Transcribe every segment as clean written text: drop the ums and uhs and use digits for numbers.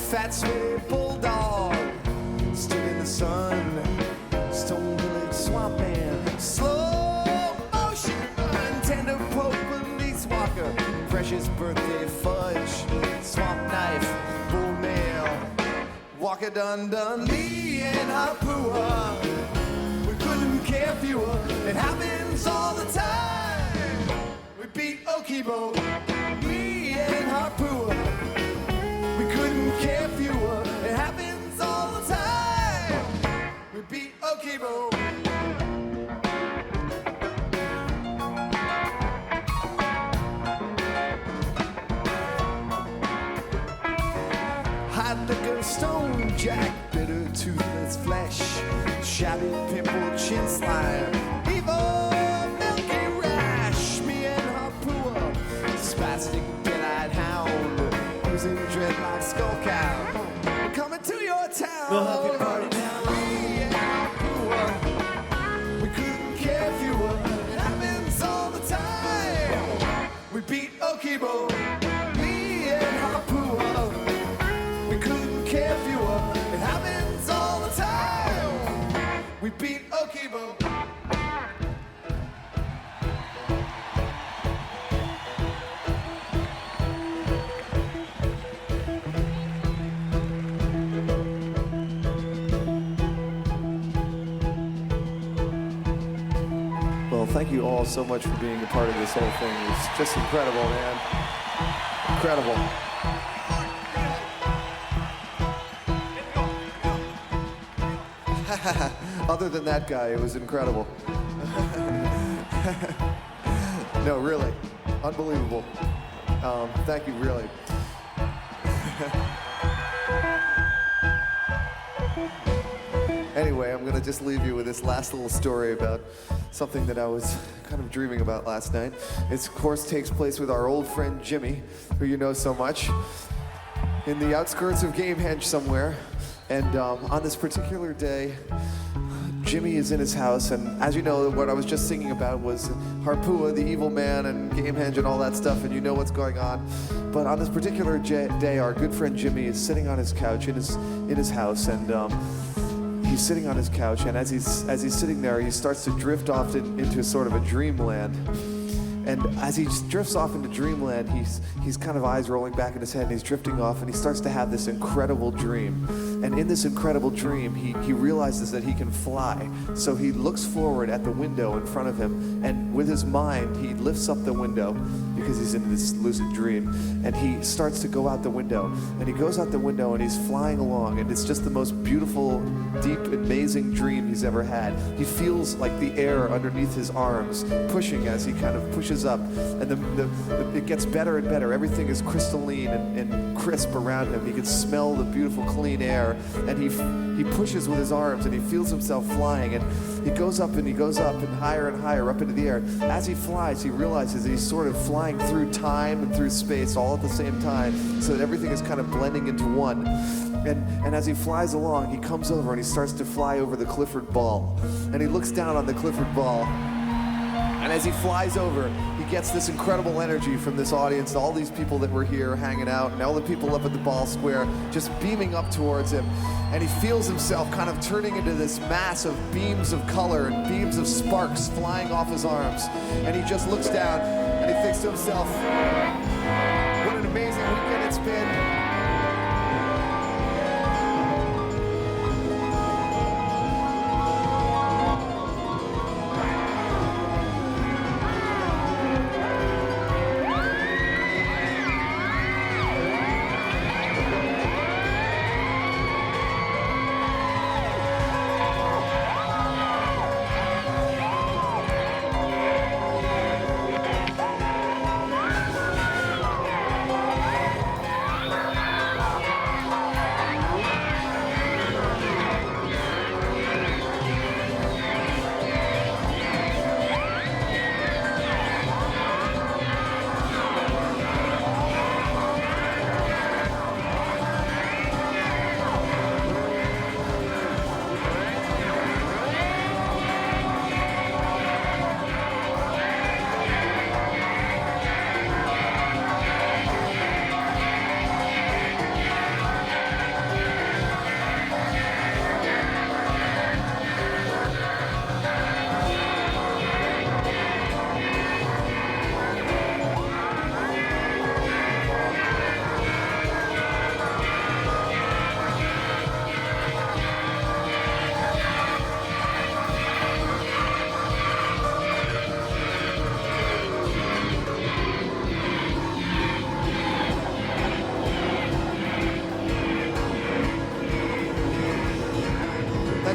Fat, sweaty bulldog stood in the sun. Stone village swamp man, slow motion run. Tender poke police walker, precious birthday fudge. Swamp knife, bull nail, walker done. Me and Harpua, we couldn't care fewer. It happens all the time. We beat Okibo, me and Harpua. Care fewer, it happens all the time. We beat Okibo. Hot liquor, stone jack, bitter toothless flesh, shabby pimple chin slime, evil milky rash. Me and Harpua, spastic dead-eyed hound, using dreadlock skull cow. We're coming to your town. We'll have your party now. We and Harpua, we couldn't care fewer. It happens all the time. We beat Okibo. Me and Harpua, we couldn't care fewer. It happens all the time. We beat Okibo. Thank you all so much for being a part of this whole thing. It's just incredible, man. Incredible. Other than that guy, it was incredible. No, really. Unbelievable. Thank you, really. Anyway, I'm gonna just leave you with this last little story about something that I was kind of dreaming about last night. It, of course, takes place with our old friend Jimmy, who you know so much, in the outskirts of Gamehenge somewhere. And on this particular day, Jimmy is in his house, and as you know, what I was just singing about was Harpua, the evil man, and Gamehenge and all that stuff, and you know what's going on. But on this particular day, our good friend Jimmy is sitting on his couch in his house, and he's sitting on his couch, and as he's sitting there, he starts to drift off into sort of a dreamland. And as he drifts off into dreamland, he's kind of eyes rolling back in his head, and he's drifting off, and he starts to have this incredible dream. And in this incredible dream, he realizes that he can fly. So he looks forward at the window in front of him, and with his mind, he lifts up the window because he's in this lucid dream, and he starts to go out the window. And he goes out the window, and he's flying along, and it's just the most beautiful, deep, amazing dream he's ever had. He feels like the air underneath his arms pushing as he kind of pushes up, and it gets better and better. Everything is crystalline and crisp around him. He can smell the beautiful, clean air, and he pushes with his arms, and he feels himself flying, and he goes up and higher up into the air. As he flies, he realizes that he's sort of flying through time and through space all at the same time, so that everything is kind of blending into one. And as he flies along, he comes over and he starts to fly over the Clifford ball, and he looks down on the Clifford ball. And as he flies over, he gets this incredible energy from this audience, all these people that were here hanging out, and all the people up at the ball square just beaming up towards him. And he feels himself kind of turning into this mass of beams of color and beams of sparks flying off his arms. And he just looks down and he thinks to himself, what an amazing weekend it's been.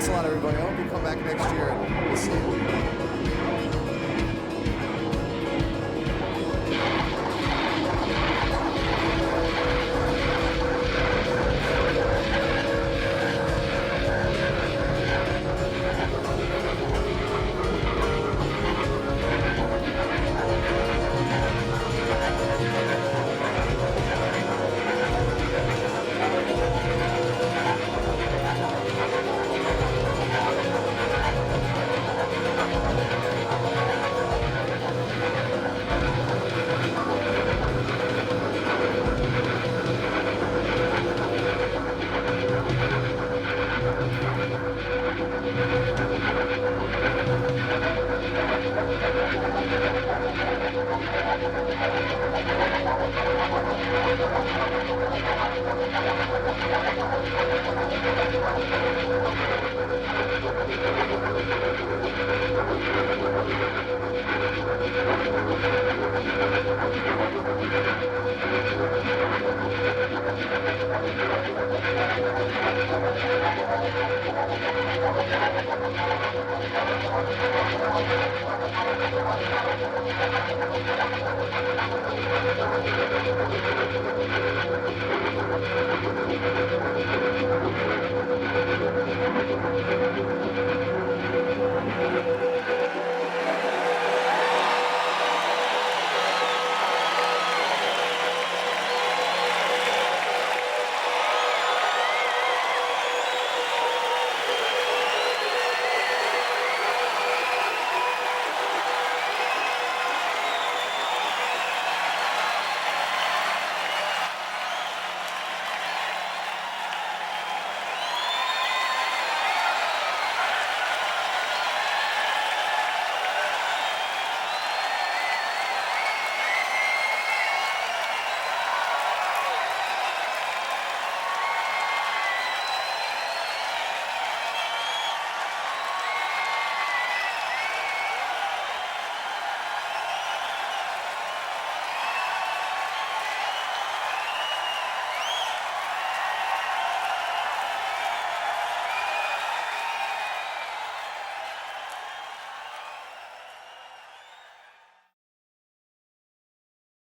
Thanks a lot, everybody. I hope you come back next year and we'll see you.